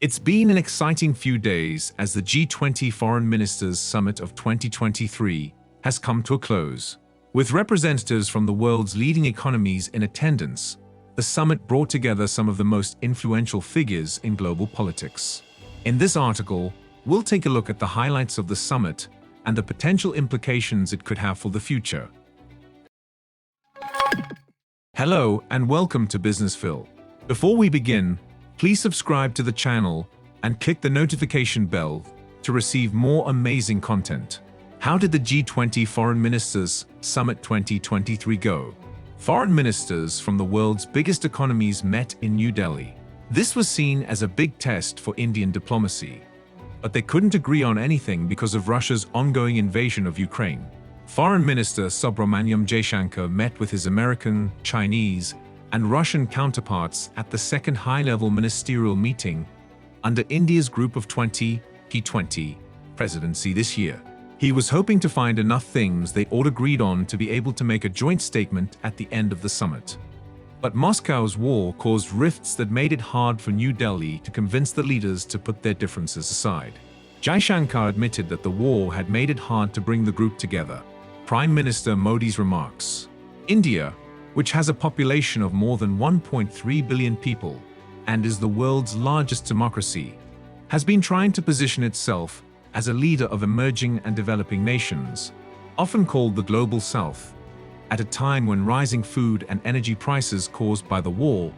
It's been an exciting few days as the G20 Foreign Ministers Summit of 2023 has come to a close. With representatives from the world's leading economies in attendance, the summit brought together some of the most influential figures in global politics. In this article, we'll take a look at the highlights of the summit and the potential implications it could have for the future. Hello and welcome to Business Phil. Before we begin, please subscribe to the channel and click the notification bell to receive more amazing content. How did the G20 Foreign Ministers Summit 2023 go? Foreign ministers from the world's biggest economies met in New Delhi. This was seen as a big test for Indian diplomacy, but they couldn't agree on anything because of Russia's ongoing invasion of Ukraine. Foreign Minister Subrahmanyam Jaishankar met with his American, Chinese, and Russian counterparts at the second high-level ministerial meeting under India's Group of 20 G20 presidency this year. He was hoping to find enough things they all agreed on to be able to make a joint statement at the end of the summit. But Moscow's war caused rifts that made it hard for New Delhi to convince the leaders to put their differences aside. Jaishankar admitted that the war had made it hard to bring the group together. Prime Minister Modi's remarks: India, which has a population of more than 1.3 billion people and is the world's largest democracy, has been trying to position itself as a leader of emerging and developing nations, often called the Global South, at a time when rising food and energy prices caused by the war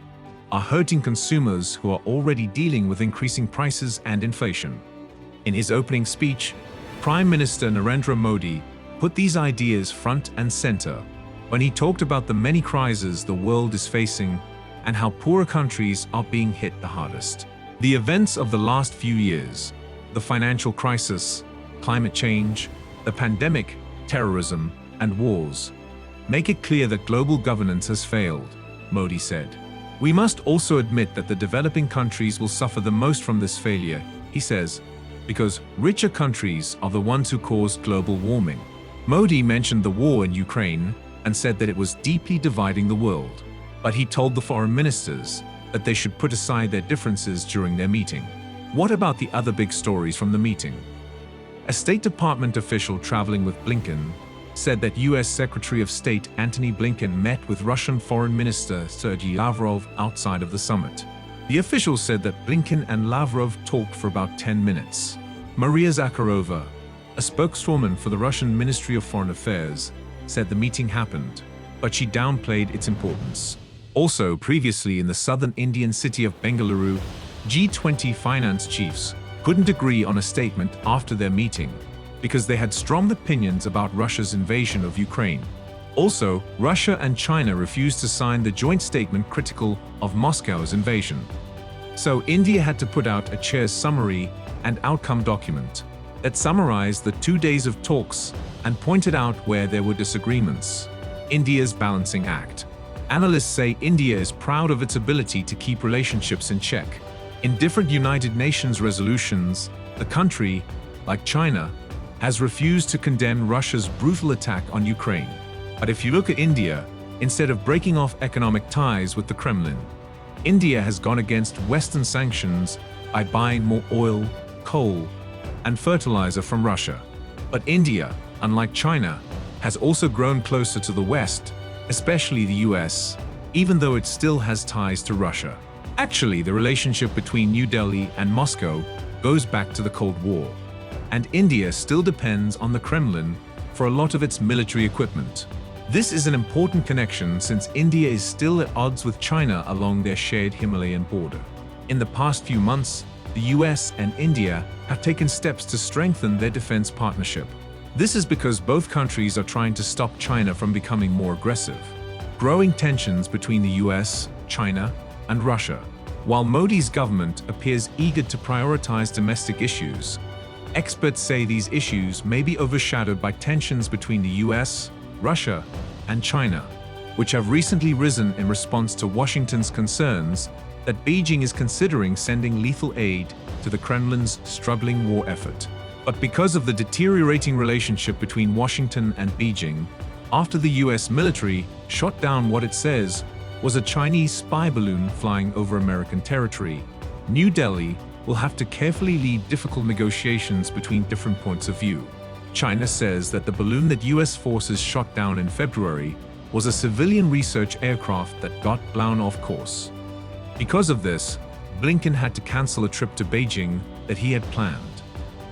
are hurting consumers who are already dealing with increasing prices and inflation. In his opening speech, Prime Minister Narendra Modi put these ideas front and center when he talked about the many crises the world is facing and how poorer countries are being hit the hardest. The events of the last few years, the financial crisis, climate change, the pandemic, terrorism, and wars, make it clear that global governance has failed, Modi said. We must also admit that the developing countries will suffer the most from this failure, he says, because richer countries are the ones who cause global warming. Modi mentioned the war in Ukraine and said that it was deeply dividing the world. But he told the foreign ministers that they should put aside their differences during their meeting. What about the other big stories from the meeting? A State Department official traveling with Blinken said that U.S. Secretary of State Antony Blinken met with Russian Foreign Minister Sergei Lavrov outside of the summit. The official said that Blinken and Lavrov talked for about 10 minutes. Maria Zakharova, a spokeswoman for the Russian Ministry of Foreign Affairs, said the meeting happened, but she downplayed its importance. Also, previously in the southern Indian city of Bengaluru, G20 finance chiefs couldn't agree on a statement after their meeting because they had strong opinions about Russia's invasion of Ukraine. Also, Russia and China refused to sign the joint statement critical of Moscow's invasion. So India had to put out a chair's summary and outcome document that summarized the 2 days of talks and pointed out where there were disagreements. India's balancing act. Analysts say India is proud of its ability to keep relationships in check. In different United Nations resolutions, the country, like China, has refused to condemn Russia's brutal attack on Ukraine. But if you look at India, instead of breaking off economic ties with the Kremlin, India has gone against Western sanctions by buying more oil, coal, and fertilizer from Russia. But India, unlike China, has also grown closer to the West, especially the US, even though it still has ties to Russia. Actually, the relationship between New Delhi and Moscow goes back to the Cold War, and India still depends on the Kremlin for a lot of its military equipment. This is an important connection since India is still at odds with China along their shared Himalayan border. In the past few months, the US and India have taken steps to strengthen their defense partnership. This is because both countries are trying to stop China from becoming more aggressive. Growing tensions between the US, China, and Russia. While Modi's government appears eager to prioritize domestic issues, experts say these issues may be overshadowed by tensions between the US, Russia, and China, which have recently risen in response to Washington's concerns that Beijing is considering sending lethal aid to the Kremlin's struggling war effort. But because of the deteriorating relationship between Washington and Beijing, after the US military shot down what it says was a Chinese spy balloon flying over American territory, New Delhi will have to carefully lead difficult negotiations between different points of view. China says that the balloon that US forces shot down in February was a civilian research aircraft that got blown off course. Because of this, Blinken had to cancel a trip to Beijing that he had planned.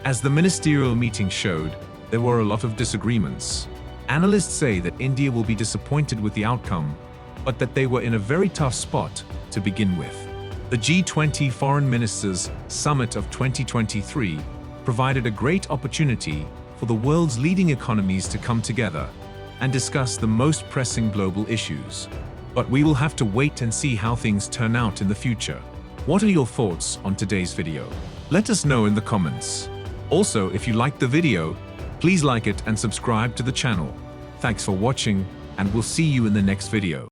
As the ministerial meeting showed, there were a lot of disagreements. Analysts say that India will be disappointed with the outcome, but that they were in a very tough spot to begin with. The G20 Foreign Ministers Summit of 2023 provided a great opportunity for the world's leading economies to come together and discuss the most pressing global issues. But we will have to wait and see how things turn out in the future. What are your thoughts on today's video? Let us know in the comments. Also, if you liked the video, please like it and subscribe to the channel. Thanks for watching, and we'll see you in the next video.